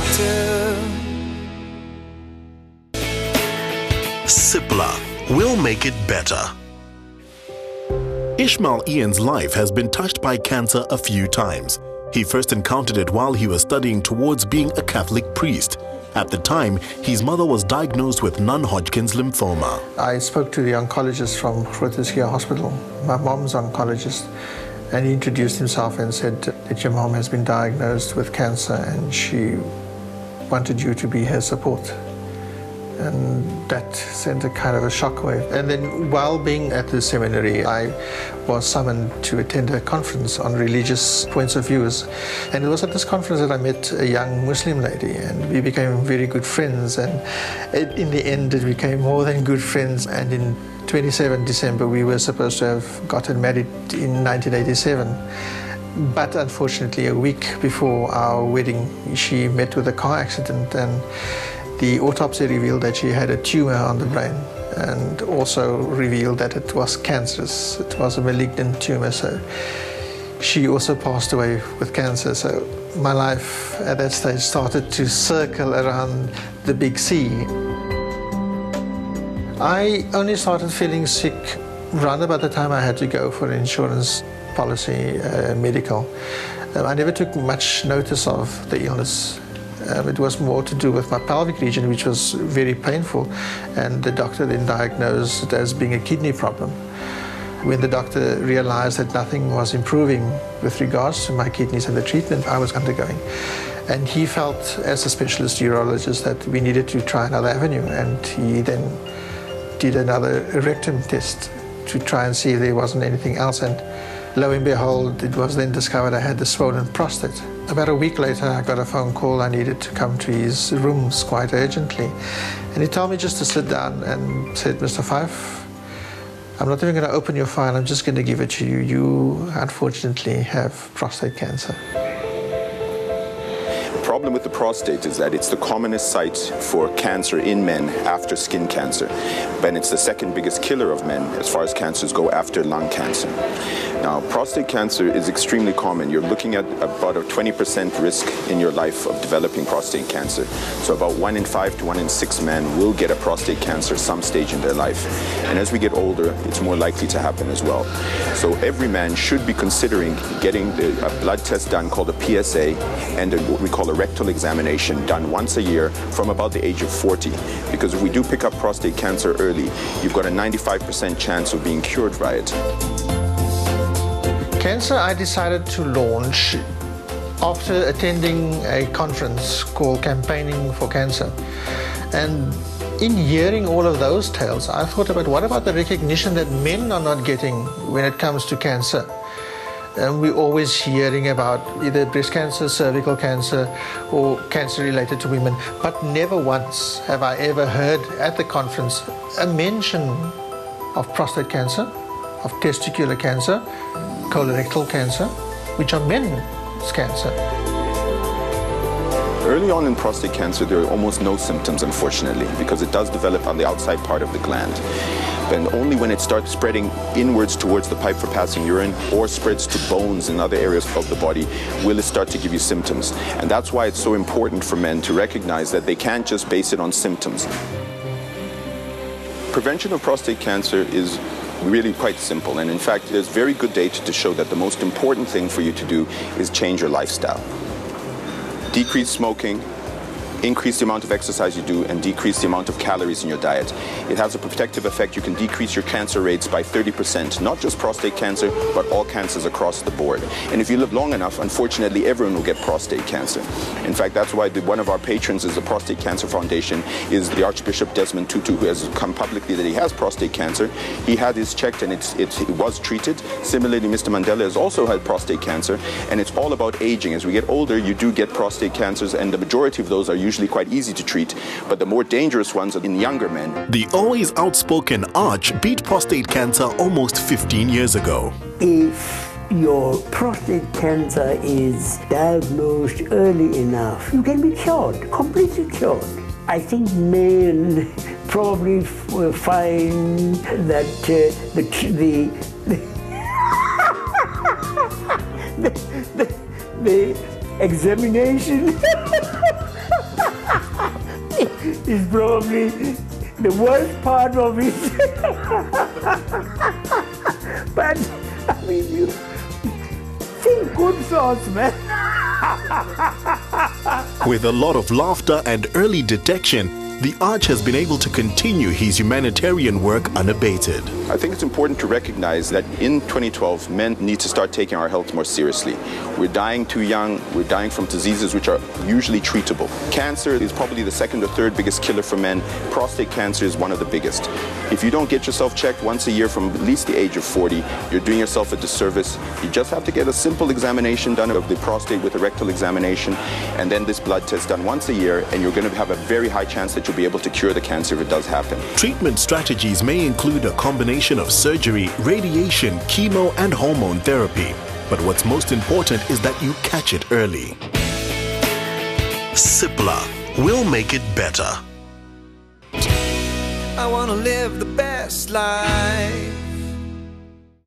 doctor. Cipla will make it better. Ismail-Ian's life has been touched by cancer a few times. He first encountered it while he was studying towards being a Catholic priest. At the time, his mother was diagnosed with non-Hodgkin's lymphoma. I spoke to the oncologist from Groote Hospital, my mom's oncologist, and he introduced himself and said that your mom has been diagnosed with cancer and she wanted you to be her support. And that sent a kind of a shockwave. And then while being at the seminary, I was summoned to attend a conference on religious points of views. And it was at this conference that I met a young Muslim lady, and we became very good friends. And in the end, it became more than good friends. And in 27 December, we were supposed to have gotten married in 1987. But unfortunately, a week before our wedding, she met with a car accident, and the autopsy revealed that she had a tumor on the brain, and also revealed that it was cancerous. It was a malignant tumor, so she also passed away with cancer. So my life at that stage started to circle around the big C. I only started feeling sick round about the time I had to go for an insurance policy, medical. I never took much notice of the illness. It was more to do with my pelvic region, which was very painful, and the doctor then diagnosed it as being a kidney problem. When the doctor realized that nothing was improving with regards to my kidneys and the treatment I was undergoing, and he felt, as a specialist urologist, that we needed to try another avenue, and he then did another rectum test to try and see if there wasn't anything else, and lo and behold, it was then discovered I had a swollen prostate. About a week later, I got a phone call. I needed to come to his rooms quite urgently. And he told me just to sit down and said, Mr. Fife, I'm not even going to open your file, I'm just going to give it to you. You, unfortunately, have prostate cancer. The problem with the prostate is that it's the commonest site for cancer in men after skin cancer. And it's the second biggest killer of men as far as cancers go after lung cancer. Now, prostate cancer is extremely common. You're looking at about a 20% risk in your life of developing prostate cancer. So about 1 in 5 to 1 in 6 men will get a prostate cancer some stage in their life. And as we get older, it's more likely to happen as well. So every man should be considering getting a blood test done called a PSA and what we call a rectal examination done once a year from about the age of 40. Because if we do pick up prostate cancer early, you've got a 95% chance of being cured by it. Cancer I decided to launch after attending a conference called Campaigning for Cancer. And in hearing all of those tales, I thought about what about the recognition that men are not getting when it comes to cancer. And we're always hearing about either breast cancer, cervical cancer, or cancer related to women. But never once have I ever heard at the conference a mention of prostate cancer, of testicular cancer, colorectal cancer, which are men's cancer. Early on in prostate cancer, there are almost no symptoms, unfortunately, because it does develop on the outside part of the gland. And only when it starts spreading inwards towards the pipe for passing urine or spreads to bones and other areas of the body will it start to give you symptoms. And that's why it's so important for men to recognize that they can't just base it on symptoms. Prevention of prostate cancer is really quite simple, and in fact there's very good data to show that the most important thing for you to do is change your lifestyle. Decrease smoking, increase the amount of exercise you do, and decrease the amount of calories in your diet. It has a protective effect. You can decrease your cancer rates by 30%, not just prostate cancer, but all cancers across the board. And if you live long enough, unfortunately, everyone will get prostate cancer. In fact, that's why one of our patrons is the Prostate Cancer Foundation, is the Archbishop Desmond Tutu, who has come publicly that he has prostate cancer. He had his checked and it was treated. Similarly, Mr. Mandela has also had prostate cancer, and it's all about aging. As we get older, you do get prostate cancers, and the majority of those are usually quite easy to treat, but the more dangerous ones are in younger men. The always outspoken Arch beat prostate cancer almost 15 years ago. If your prostate cancer is diagnosed early enough, you can be cured, completely cured. I think men probably will find that the examination is probably the worst part of it. But, I mean, you think good thoughts, man. With a lot of laughter and early detection, the Arch has been able to continue his humanitarian work unabated. I think it's important to recognize that in 2012, men need to start taking our health more seriously. We're dying too young, we're dying from diseases which are usually treatable. Cancer is probably the second or third biggest killer for men. Prostate cancer is one of the biggest. If you don't get yourself checked once a year from at least the age of 40, you're doing yourself a disservice. You just have to get a simple examination done of the prostate with a rectal examination, and then this blood test done once a year, and you're going to have a very high chance that you'll be able to cure the cancer if it does happen. Treatment strategies may include a combination of surgery, radiation, chemo, and hormone therapy. But what's most important is that you catch it early. Cipla will make it better. I want to live the best life.